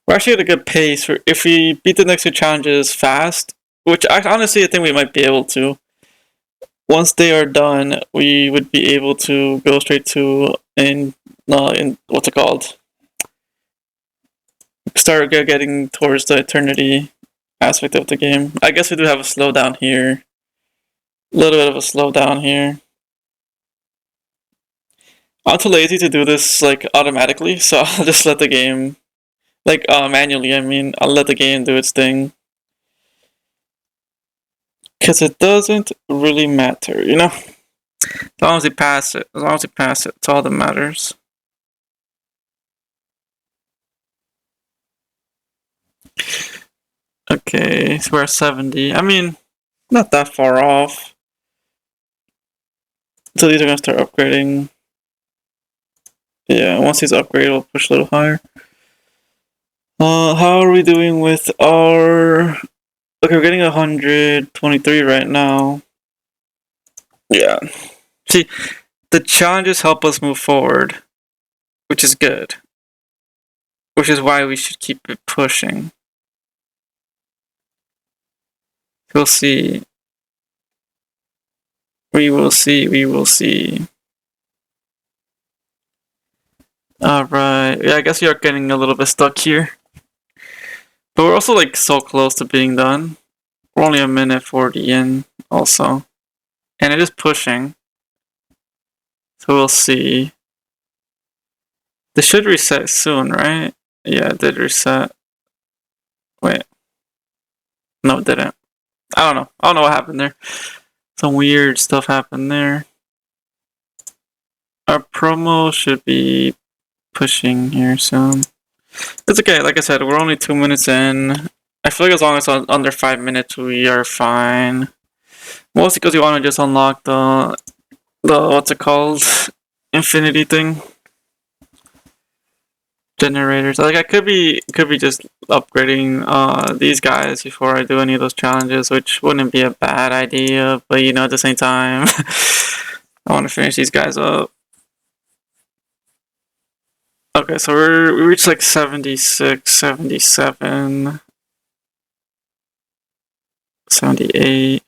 S1: We're actually at a good pace. If we beat the next two challenges fast, which honestly I think we might be able to. Once they are done, we would be able to go straight to in what's it called? Start getting towards the eternity aspect of the game. I guess we do have a slowdown here. A little bit of a slowdown here. I'm too lazy to do this like automatically, so I'll just let the game, like manually. I mean, I'll let the game do its thing, because it doesn't really matter, you know. As long as you pass it, it's all that matters. Okay, so we're at 70. I mean, not that far off. So these are gonna start upgrading. Yeah, once these upgrade, we'll push a little higher. How are we doing with our... Okay, we're getting 123 right now. Yeah. See, the challenges help us move forward, which is good. Which is why we should keep it pushing. We'll see. We will see. Alright. Yeah, I guess we are getting a little bit stuck here. But we're also like so close to being done. We're only a minute 40 in also. And it is pushing. So we'll see. This should reset soon, right? Yeah, it did reset. Wait. No, it didn't. I don't know. I don't know what happened there. Some weird stuff happened there. Our promo should be pushing here soon. It's okay, like I said, we're only 2 minutes in. I feel like as long as it's under 5 minutes, we are fine. Mostly because we want to just unlock the what's it called? Infinity thing. Generators. Like I could be just upgrading these guys before I do any of those challenges, which wouldn't be a bad idea, but you know, at the same time I want to finish these guys up. Okay, so we reached like 76, 77, 78.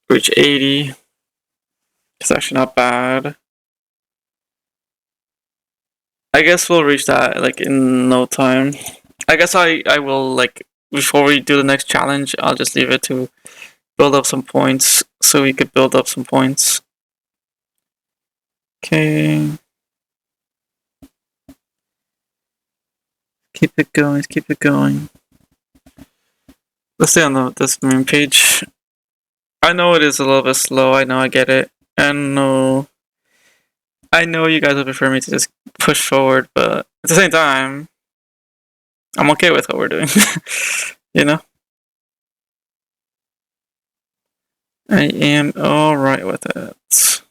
S1: Reach 80. It's actually not bad. I guess we'll reach that like in no time. I guess I will, like, before we do the next challenge, I'll just leave it to build up some points so we could build up some points. Okay. Keep it going, keep it going. Let's stay on this main page. I know it is a little bit slow, I know, I get it. I know you guys would prefer me to just push forward, but at the same time, I'm okay with what we're doing. You know? I am alright with it.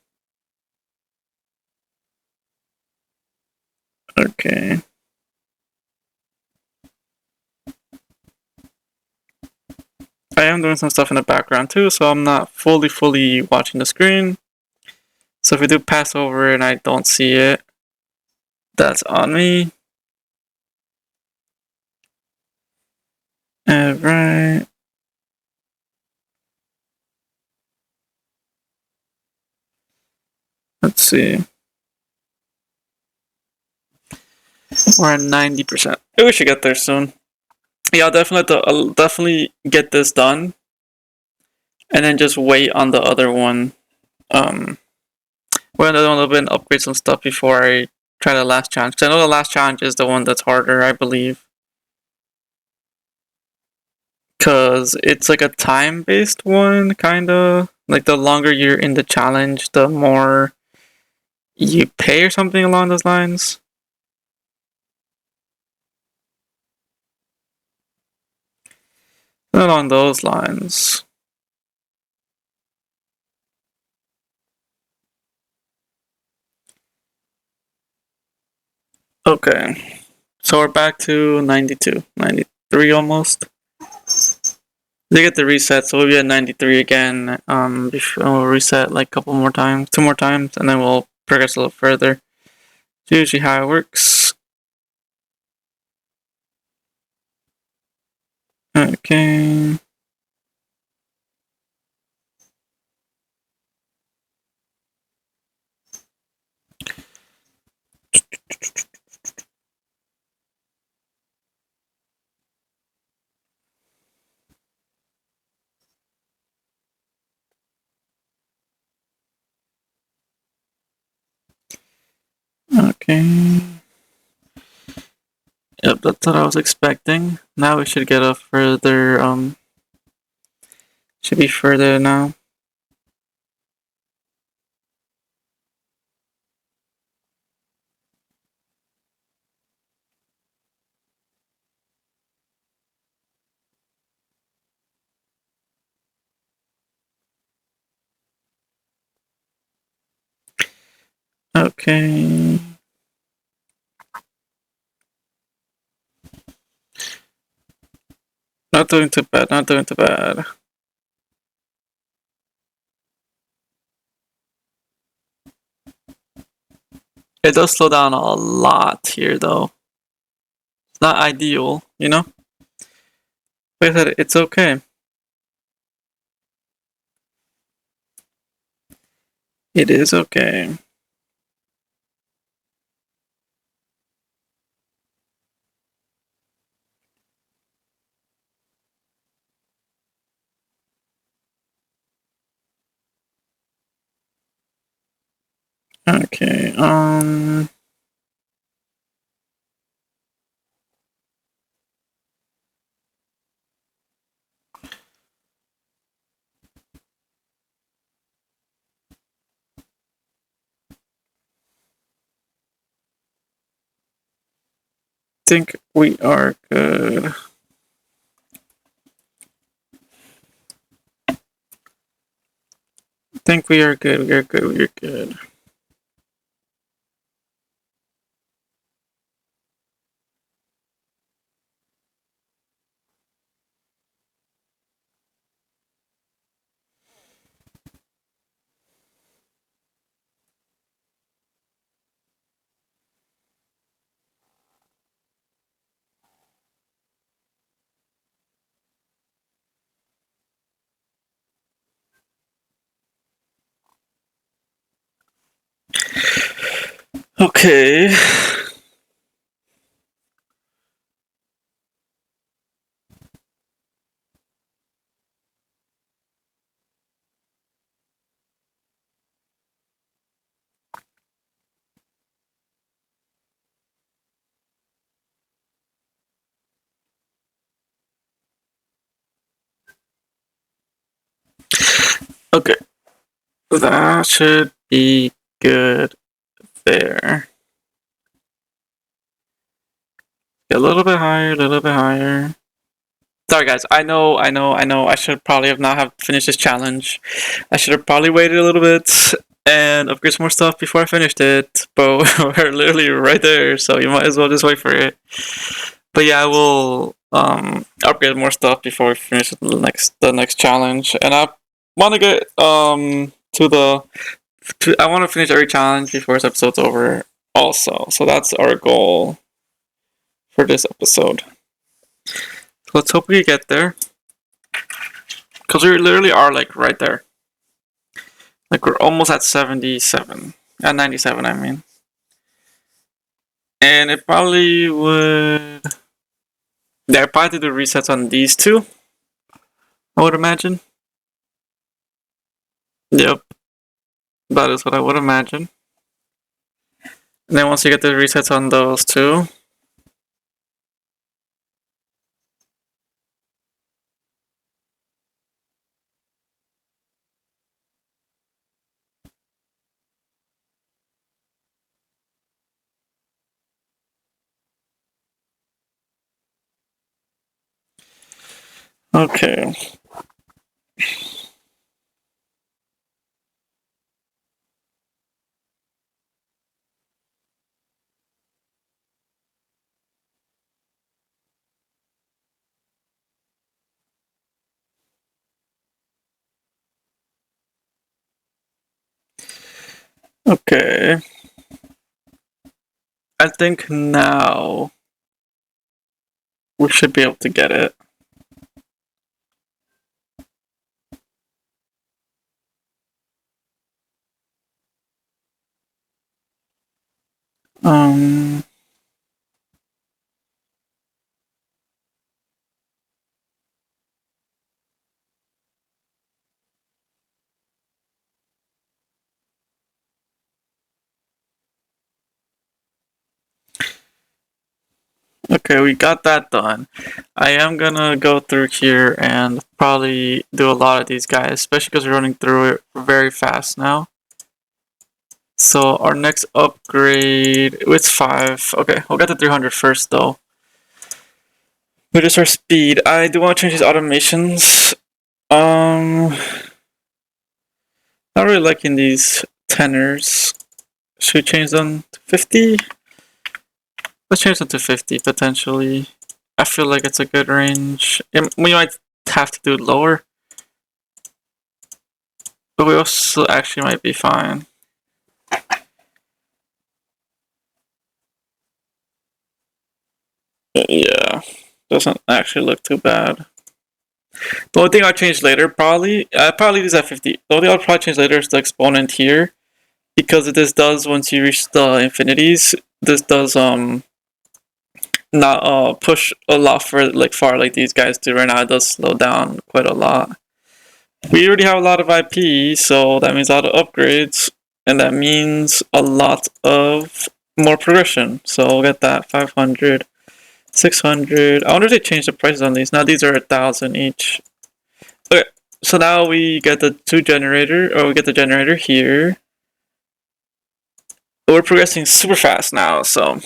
S1: Okay. I am doing some stuff in the background too, so I'm not fully watching the screen. So if we do pass over and I don't see it, that's on me. Alright. Let's see. We're at 90%. We should get there soon. Yeah, I'll definitely get this done, and then just wait on the other one. Wait on the other one a little bit and upgrade some stuff before I try the last challenge. Because I know the last challenge is the one that's harder, I believe. Because it's like a time-based one, kinda. Like the longer you're in the challenge, the more you pay or something along those lines. Along those lines. Okay. So we're back to 92. 93 almost. They get the reset, so we'll be at 93 again. We'll reset like a couple more times, 2 more times, and then we'll progress a little further. It's usually how it works. Okay. Okay. Yep, that's what I was expecting. Now we should get a further, should be further now. Okay. Not doing too bad, not doing too bad. It does slow down a lot here, though. It's not ideal, you know? Like I said, it's okay. It is okay. Okay, think we are good. I think we are good, we are good, we are good. Okay. Okay. That should be good there. Get a little bit higher, a little bit higher. Sorry guys, I know. I should probably have not have finished this challenge. I should have probably waited a little bit and upgrade some more stuff before I finished it. But we're literally right there, so you might as well just wait for it. But yeah, I will upgrade more stuff before we finish the next challenge. And I wanna get I wanna finish every challenge before this episode's over also. So that's our goal for this episode. So let's hope we get there. Because we literally are like right there. Like we're almost at 77. At 97, I mean. And it probably would... Yeah, I'd probably do resets on these two, I would imagine. Yep. That is what I would imagine. And then once you get the resets on those two... Okay. Okay. I think now we should be able to get it. Okay, we got that done. I am gonna go through here and probably do a lot of these guys, especially because we're running through it very fast now. So our next upgrade, it's 5. Okay, we'll get to 300 first though. Reduce our speed. I do want to change these automations. Not really liking these tenors. Should we change them to 50? Let's change them to 50 potentially. I feel like it's a good range. We might have to do it lower, but we also actually might be fine. Yeah, doesn't actually look too bad. The only thing I'll change later, probably leave this at 50. The only thing I'll probably change later is the exponent here, because this does, once you reach the infinities, this does not push a lot far like these guys do right now. It does slow down quite a lot. We already have a lot of IP, so that means a lot of upgrades, and that means a lot of more progression. So we'll get that 500, 600. I wonder if they changed the prices on these. Now these are 1,000 each. Okay, so now we get the we get the generator here. We're progressing super fast now, so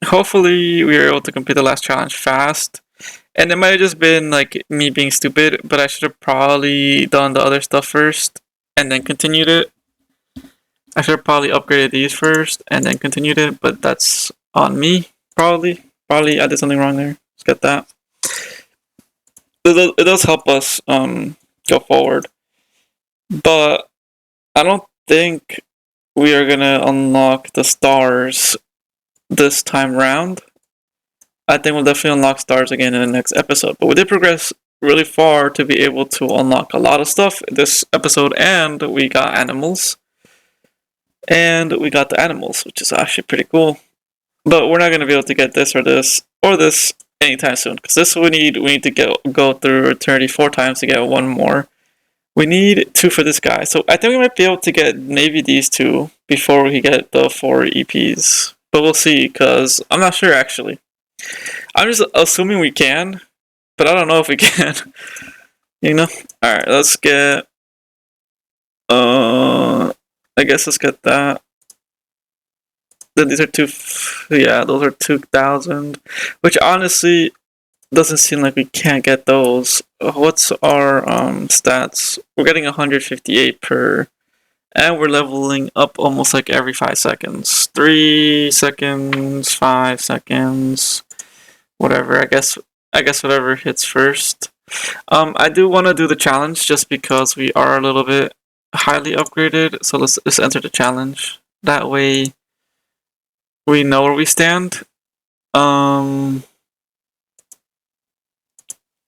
S1: hopefully we are able to complete the last challenge fast. And it might have just been like me being stupid, but I should have probably done the other stuff first and then continued it. I should have probably upgraded these first and then continued it, but that's on me, probably. Probably I did something wrong there. Let's get that. It does help us go forward. But I don't think we are gonna unlock the stars this time round. I think we'll definitely unlock stars again in the next episode. But we did progress really far to be able to unlock a lot of stuff this episode, and we got animals. And we got the animals, which is actually pretty cool. But we're not going to be able to get this or this anytime soon, because this we need to go through eternity 4 times to get 1 more. We need 2 for this guy. So I think we might be able to get maybe these 2 before we get the 4 EPs. But we'll see, because I'm not sure actually. I'm just assuming we can, but I don't know if we can. You know? Alright, let's get... I guess let's get that. Then these are those are 2,000. Which honestly doesn't seem like we can't get those. What's our stats? We're getting 158 per... And we're leveling up almost like every 5 seconds. 3 seconds, 5 seconds, whatever. I guess whatever hits first. I do want to do the challenge just because we are a little bit highly upgraded. So let's enter the challenge. That way we know where we stand.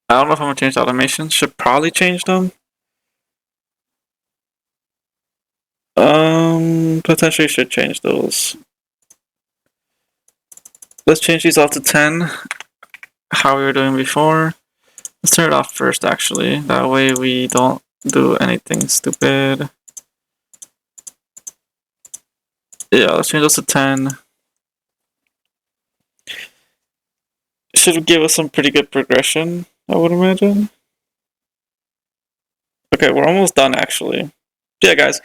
S1: I don't know if I'm gonna change the automations. Should probably change them. Potentially should change those. Let's change these all to 10. How we were doing before. Let's turn it off first, actually. That way we don't do anything stupid. Yeah, let's change those to 10. Should give us some pretty good progression, I would imagine. Okay, we're almost done, actually. Yeah, guys.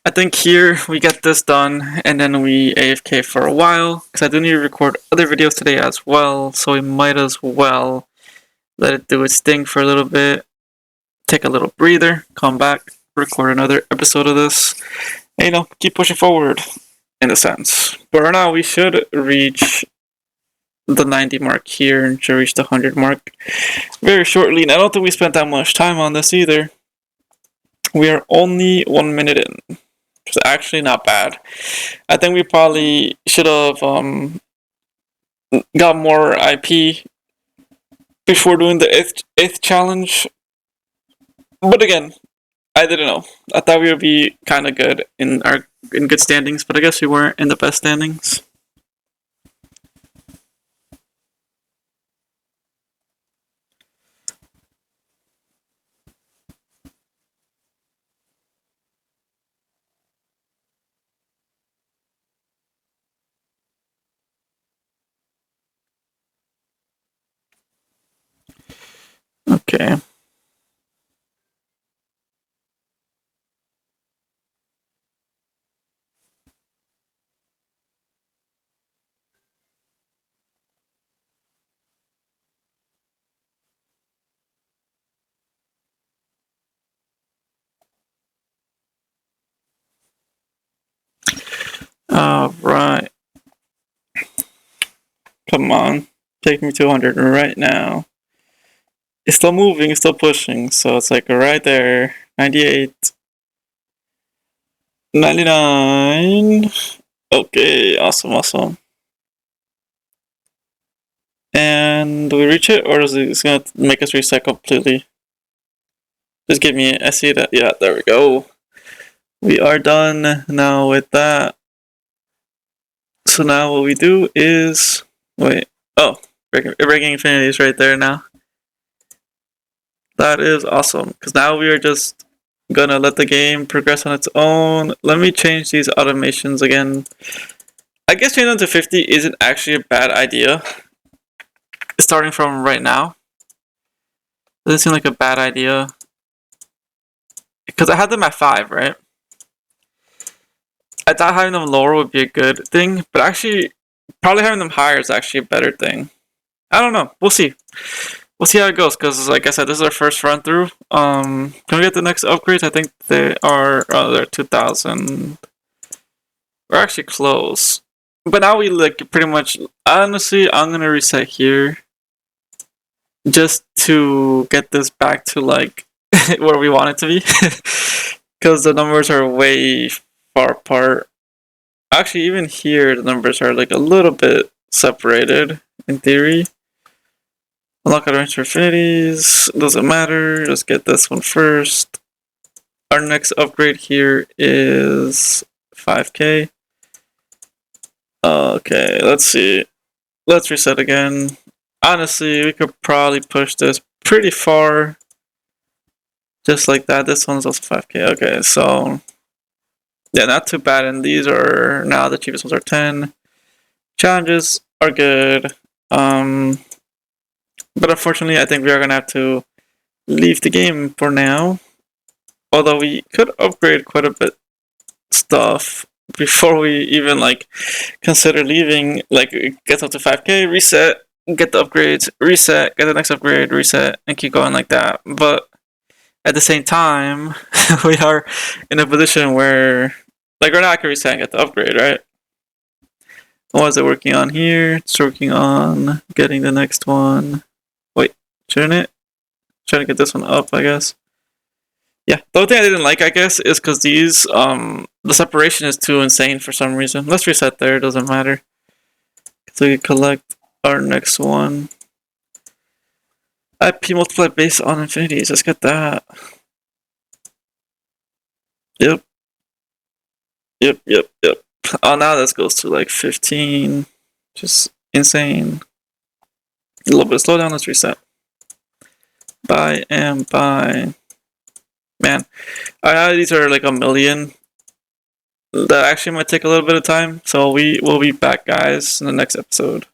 S1: I think here we get this done, and then we AFK for a while, because I do need to record other videos today as well, so we might as well let it do its thing for a little bit, take a little breather, come back, record another episode of this, and, you know, keep pushing forward, in a sense. But right now, we should reach the 90 mark here, and should reach the 100 mark very shortly, and I don't think we spent that much time on this either. We are only 1 minute in. Which is actually not bad. I think we probably should have got more IP before doing the 8th challenge. But again, I didn't know. I thought we would be kind of good in good standings, but I guess we weren't in the best standings. Okay. Alright. Come on. Take me to 100 right now. It's still moving, it's still pushing, so it's like right there. 98. 99. Okay, awesome. And do we reach it, or is it gonna make us reset completely? Just give me, I see that, yeah, there we go. We are done now with that. So now what we do is, wait, oh, breaking infinity is right there now. That is awesome, because now we are just gonna let the game progress on its own. Let me change these automations again. I guess changing them to 50 isn't actually a bad idea. Starting from right now. Doesn't seem like a bad idea. Because I had them at 5, right? I thought having them lower would be a good thing, but actually, probably having them higher is actually a better thing. I don't know. We'll see. We'll see how it goes, because like I said, this is our first run through. Can we get the next upgrades? I think they are, they're 2,000. We're actually close. But now we like pretty much, honestly, I'm going to reset here. Just to get this back to like where we want it to be. Because the numbers are way far apart. Actually, even here, the numbers are like a little bit separated in theory. Unlock our range for affinities. Doesn't matter. Let's get this one first. Our next upgrade here is 5k. Okay, let's see. Let's reset again. Honestly, we could probably push this pretty far. Just like that. This one's also 5k. Okay, so yeah, not too bad. And these are now the cheapest ones are 10. Challenges are good. But unfortunately, I think we are gonna have to leave the game for now. Although we could upgrade quite a bit stuff before we even like consider leaving. Like it gets up to 5k, reset, get the upgrades, reset, get the next upgrade, reset, and keep going like that. But at the same time, we are in a position where like we're not gonna reset and get the upgrade, right? What is it working on here? It's working on getting the next one. Wait, shouldn't it? Trying to get this one up, I guess. Yeah, the only thing I didn't like, I guess, is because these, the separation is too insane for some reason. Let's reset there, it doesn't matter. So we collect our next one. IP multiply based on infinities. Let's get that. Yep. Oh, now this goes to like 15. Just insane. A little bit of slowdown. Let's reset. Buy and buy. Man, I know these are like a million. That actually might take a little bit of time. So we will be back, guys, in the next episode.